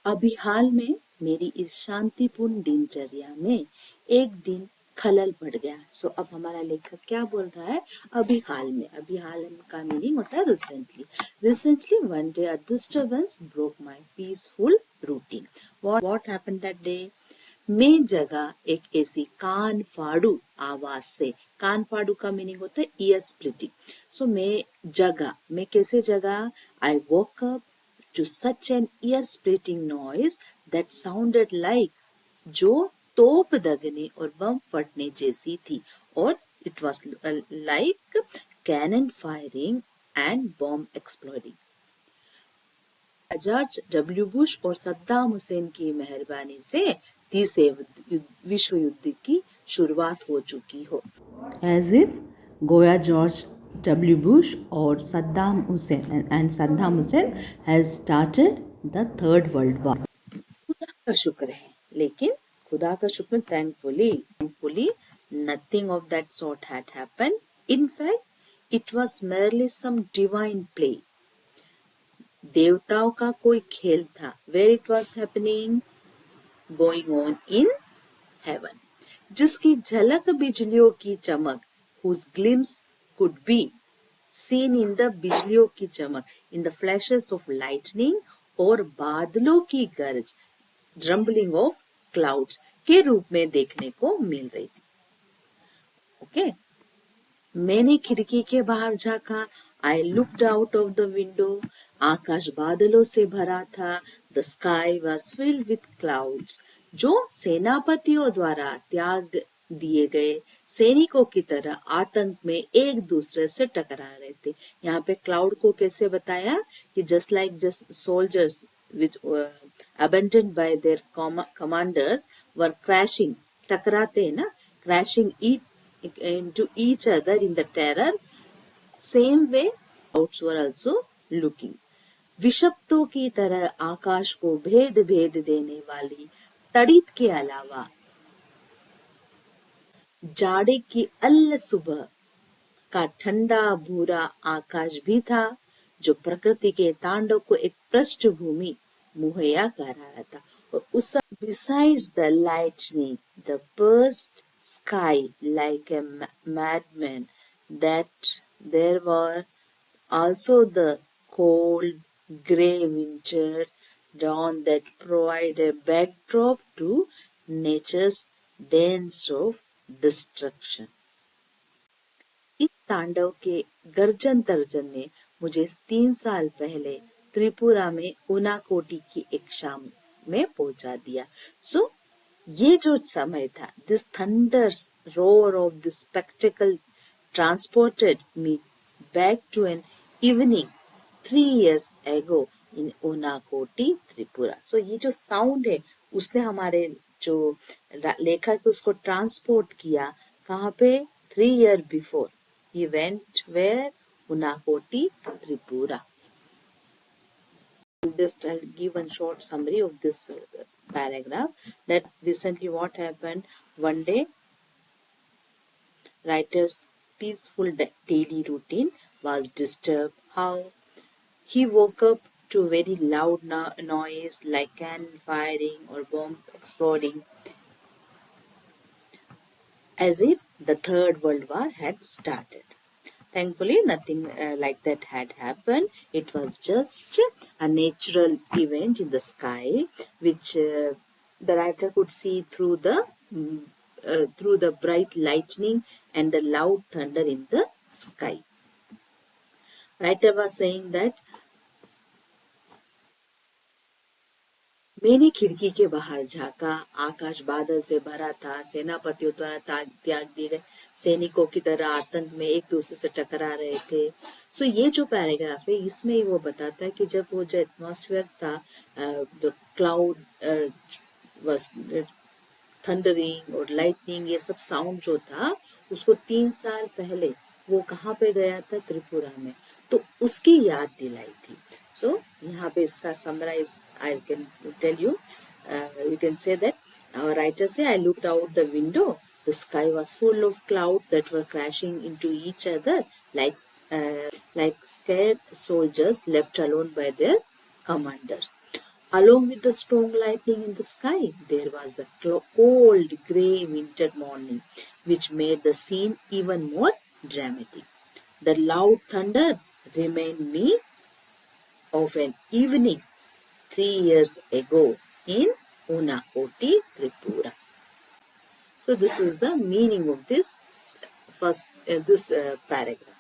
अभी हाल में मेरी इस शांतिपूर्ण दिनचर्या में एक दिन खलल पड़ गया। अब हमारा लेखक क्या बोल रहा है? अभी हाल में। अभी हाल का मीनिंग होता है recently one day a disturbance broke my peaceful routine. What happened that day? मैं जगा एक ऐसी कान फाड़ू आवाज से। कान फाड़ू का मीनिंग होता है ईयर स्प्लिटिंग। मैं कैसे जगा? I woke up to such an ear-splitting noise that sounded like जो तोप दगने और बम फटने जैसी थी, और it was like cannon firing and bomb exploding. George W Bush और सद्दाम हुसैन की मेहरबानी से तीसरे विश्व युद्ध की शुरुआत हो चुकी हो। As if गोया जॉर्ज डब्ल्यू बुश और Saddam Hussain has started the third world war. खुदा का शुक्र है, लेकिन खुदा का शुक्र thankfully nothing of that sort had happened. In fact, it was merely some divine play. देवताओं का कोई खेल था. Where it was happening? Going on in heaven. जिसकी झलक बिजलियों की चमक, whose glimpse could be seen in the बिजलियों की चमक, in the flashes of lightning, और बादलों की गरज, rumbling of clouds के रूप में देखने को मिल रही थी. ओके, मैंने खिड़की के बाहर झांका. I looked out of the window. आकाश बादलों से भरा था. The sky was filled with clouds, जो सेनापतियों द्वारा त्याग दिए गए सैनिकों की तरह आतंक में एक दूसरे से टकरा रहे थे. यहाँ पे क्लाउड को कैसे बताया कि just soldiers with abandoned by their commanders were crashing, टकराते हैं ना, crashing into each other in the terror. Same way clouds were also looking. विषप्तों की तरह आकाश को भेद देने वाली तड़ित के अलावा जाड़े की अल्ल सुबह का ठंडा भूरा आकाश भी था, जो प्रकृति के तांडव को एक पृष्ठभूमि मुहैया कर रहा था. और उस besides the lightning, the burst sky like a madman, that there was also the cold grey winter dawn that provided a backdrop to nature's dance of destruction. इस तांडव के गर्जन तर्जन ने मुझे 3 साल पहले त्रिपुरा में उनाकोटी की एक शाम में पहुंचा दिया. ये जो समय था, this thunder's roar of this spectacle transported me back to an evening 3 years ago in Unakoti Tripura. ये जो साउंड है, उसने हमारे जो लेखक उसको ट्रांसपोर्ट किया कहाँ पे? 3 years before. He went where? Unakoti, Tripura. Just I'll give one short summary of this paragraph. That recently what happened? One day, writer's peaceful daily routine was disturbed. How? He woke up to very loud noise like cannon firing or bomb exploding, as if the Third World War had started. Thankfully, nothing like that had happened. It was just a natural event in the sky, which the writer could see through the bright lightning and the loud thunder in the sky. Writer was saying that मैंने खिड़की के बाहर झांका. आकाश बादल से भरा था. सेनापतियों द्वारा त्याग दिए गए सैनिकों की तरह आतंक में एक दूसरे से टकरा रहे थे. ये जो पैराग्राफ है, इसमें वो बताता है कि जब वो जो एटमॉस्फेयर था, द क्लाउड वाज थंडरिंग और लाइटनिंग, ये सब साउंड जो था, उसको 3 साल पहले वो कहाँ पे गया था? त्रिपुरा में. तो उसकी याद दिलाई थी. यहाँ पे इसका summarize I can tell you. You can say that our writer say, I looked out the window. The sky was full of clouds that were crashing into each other like scared soldiers left alone by their commander. Along with the strong lightning in the sky, there was the cold, grey winter morning, which made the scene even more dramatic. The loud thunder reminded me of an evening 3 years ago in Unakoti, Tripura. So this is the meaning of this paragraph.